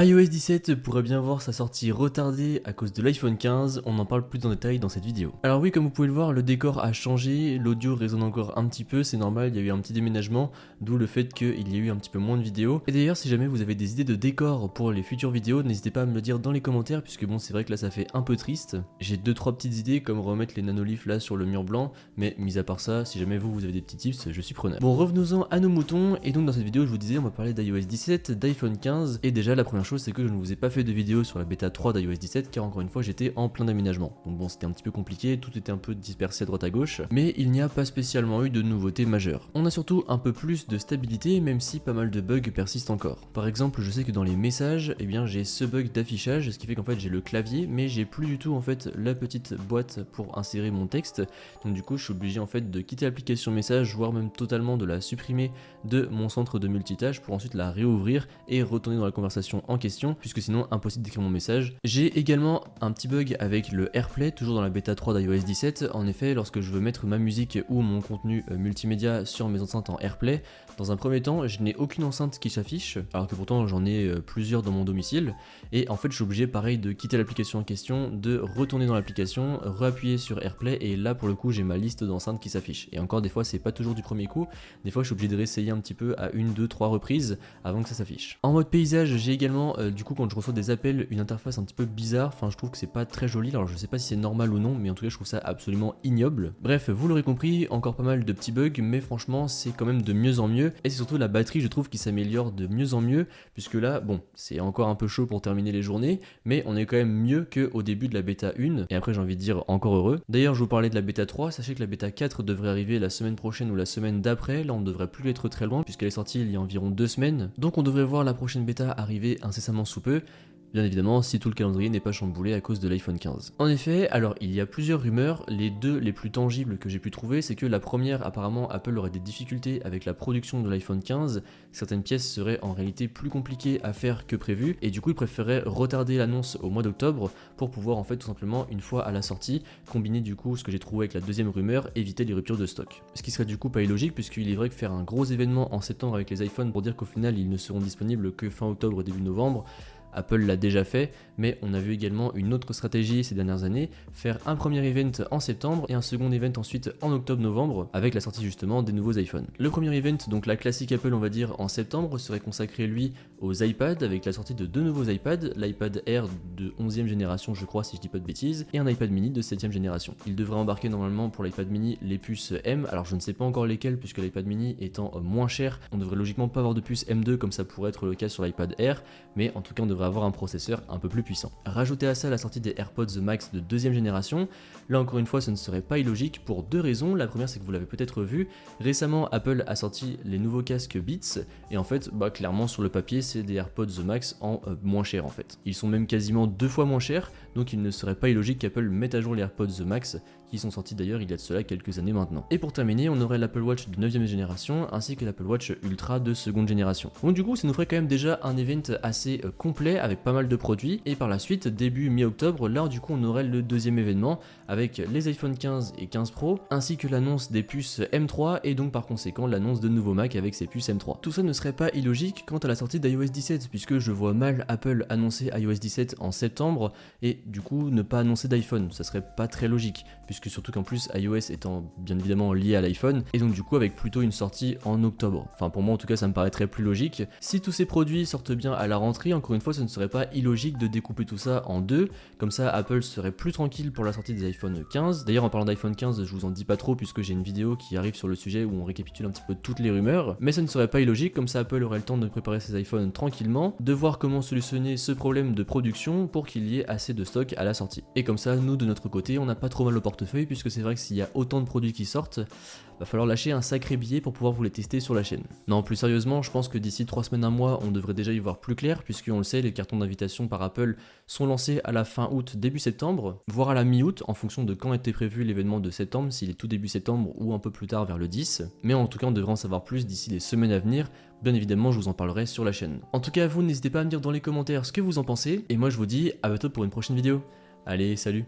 iOS 17 pourrait bien voir sa sortie retardée à cause de l'iPhone 15, on en parle plus en détail dans cette vidéo. Alors oui, comme vous pouvez le voir, le décor a changé, l'audio résonne encore un petit peu, c'est normal, il y a eu un petit déménagement, d'où le fait qu'il y ait eu un petit peu moins de vidéos. Et d'ailleurs, si jamais vous avez des idées de décor pour les futures vidéos, n'hésitez pas à me le dire dans les commentaires, puisque bon, c'est vrai que là ça fait un peu triste. J'ai 2-3 petites idées, comme remettre les nanoliths là sur le mur blanc, mais mis à part ça, si jamais vous avez des petits tips, je suis preneur. Bon, revenons-en à nos moutons, et donc dans cette vidéo, je vous disais, on va parler d'iOS 17, d'iPhone 15, et déjà la première chose, c'est que je ne vous ai pas fait de vidéo sur la bêta 3 d'iOS 17 car encore une fois j'étais en plein déménagement. Donc bon, c'était un petit peu compliqué, tout était un peu dispersé à droite à gauche, mais il n'y a pas spécialement eu de nouveautés majeures. On a surtout un peu plus de stabilité, même si pas mal de bugs persistent encore. Par exemple, je sais que dans les messages, eh bien j'ai ce bug d'affichage, ce qui fait qu'en fait j'ai le clavier, mais j'ai plus du tout en fait la petite boîte pour insérer mon texte. Donc du coup je suis obligé en fait de quitter l'application message, voire même totalement de la supprimer de mon centre de multitâche pour ensuite la réouvrir et retourner dans la conversation en question, puisque sinon impossible d'écrire mon message. J'ai également un petit bug avec le AirPlay, toujours dans la bêta 3 d'iOS 17. En effet, lorsque je veux mettre ma musique ou mon contenu multimédia sur mes enceintes en AirPlay, dans un premier temps, je n'ai aucune enceinte qui s'affiche, alors que pourtant j'en ai plusieurs dans mon domicile, et en fait je suis obligé pareil de quitter l'application en question, de retourner dans l'application, réappuyer sur AirPlay, et là pour le coup j'ai ma liste d'enceintes qui s'affiche. Et encore des fois c'est pas toujours du premier coup, des fois je suis obligé de réessayer un petit peu à 1, 2, 3 reprises avant que ça s'affiche. En mode paysage, j'ai également du coup quand je reçois des appels, une interface un petit peu bizarre, enfin je trouve que c'est pas très joli, alors je sais pas si c'est normal ou non, mais en tout cas je trouve ça absolument ignoble. Bref, vous l'aurez compris, encore pas mal de petits bugs, mais franchement c'est quand même de mieux en mieux, et c'est surtout la batterie je trouve qui s'améliore de mieux en mieux, puisque là, bon, c'est encore un peu chaud pour terminer les journées, mais on est quand même mieux qu'au début de la bêta 1, et après j'ai envie de dire encore heureux. D'ailleurs je vous parlais de la bêta 3, sachez que la bêta 4 devrait arriver la semaine prochaine ou la semaine d'après, là on ne devrait plus être très loin, puisqu'elle est sortie il y a environ 2 semaines, donc on devrait voir la prochaine bêta arriver incessamment sous peu. Bien évidemment, si tout le calendrier n'est pas chamboulé à cause de l'iPhone 15. En effet, alors il y a plusieurs rumeurs, les deux les plus tangibles que j'ai pu trouver, c'est que la première, apparemment Apple aurait des difficultés avec la production de l'iPhone 15, certaines pièces seraient en réalité plus compliquées à faire que prévu, et du coup ils préféraient retarder l'annonce au mois d'octobre pour pouvoir en fait tout simplement, une fois à la sortie, combiner du coup ce que j'ai trouvé avec la deuxième rumeur, éviter les ruptures de stock. Ce qui serait du coup pas illogique, puisqu'il est vrai que faire un gros événement en septembre avec les iPhones pour dire qu'au final ils ne seront disponibles que fin octobre début novembre, Apple l'a déjà fait, mais on a vu également une autre stratégie ces dernières années, faire un premier event en septembre et un second event ensuite en octobre-novembre, avec la sortie justement des nouveaux iPhones. Le premier event, donc la classique Apple on va dire en septembre, serait consacré lui aux iPads, avec la sortie de deux nouveaux iPads, l'iPad Air de 11e génération je crois si je dis pas de bêtises, et un iPad mini de 7e génération. Il devrait embarquer normalement pour l'iPad mini les puces M, alors je ne sais pas encore lesquelles puisque l'iPad mini étant moins cher, on devrait logiquement pas avoir de puce M2 comme ça pourrait être le cas sur l'iPad Air, mais en tout cas on devrait avoir un processeur un peu plus puissant. Rajoutez à ça la sortie des AirPods Max de 2e génération, là encore une fois ce ne serait pas illogique pour deux raisons. La première c'est que vous l'avez peut-être vu, récemment Apple a sorti les nouveaux casques Beats, et en fait clairement sur le papier c'est des AirPods Max en moins cher en fait. Ils sont même quasiment 2 fois moins chers, donc il ne serait pas illogique qu'Apple mette à jour les AirPods Max, qui sont sortis d'ailleurs il y a de cela quelques années maintenant. Et pour terminer, on aurait l'Apple Watch de 9e génération, ainsi que l'Apple Watch Ultra de 2e génération. Donc du coup ça nous ferait quand même déjà un event assez complet avec pas mal de produits, et par la suite, début mi-octobre, là du coup on aurait le deuxième événement avec les iPhone 15 et 15 Pro, ainsi que l'annonce des puces M3 et donc par conséquent l'annonce de nouveaux Mac avec ses puces M3. Tout ça ne serait pas illogique quant à la sortie d'iOS 17, puisque je vois mal Apple annoncer iOS 17 en septembre et du coup ne pas annoncer d'iPhone, ça serait pas très logique, puisque surtout qu'en plus iOS étant bien évidemment lié à l'iPhone, et donc du coup avec plutôt une sortie en octobre. Enfin pour moi en tout cas ça me paraîtrait plus logique. Si tous ces produits sortent bien à la rentrée, encore une fois ce ne serait pas illogique de découper tout ça en deux, comme ça Apple serait plus tranquille pour la sortie des iPhone 15. D'ailleurs en parlant d'iPhone 15, je vous en dis pas trop puisque j'ai une vidéo qui arrive sur le sujet où on récapitule un petit peu toutes les rumeurs, mais ça ne serait pas illogique, comme ça Apple aurait le temps de préparer ses iPhones tranquillement, de voir comment solutionner ce problème de production pour qu'il y ait assez de stock à la sortie. Et comme ça nous de notre côté on n'a pas trop mal au portefeuille, puisque c'est vrai que s'il y a autant de produits qui sortent, va falloir lâcher un sacré billet pour pouvoir vous les tester sur la chaîne. Non, plus sérieusement, je pense que d'ici 3 semaines, un mois, on devrait déjà y voir plus clair, puisqu'on le sait, les cartons d'invitation par Apple sont lancés à la fin août, début septembre, voire à la mi-août, en fonction de quand était prévu l'événement de septembre, s'il est tout début septembre ou un peu plus tard vers le 10. Mais en tout cas, on devrait en savoir plus d'ici les semaines à venir. Bien évidemment, je vous en parlerai sur la chaîne. En tout cas, vous, n'hésitez pas à me dire dans les commentaires ce que vous en pensez, et moi je vous dis à bientôt pour une prochaine vidéo. Allez, salut!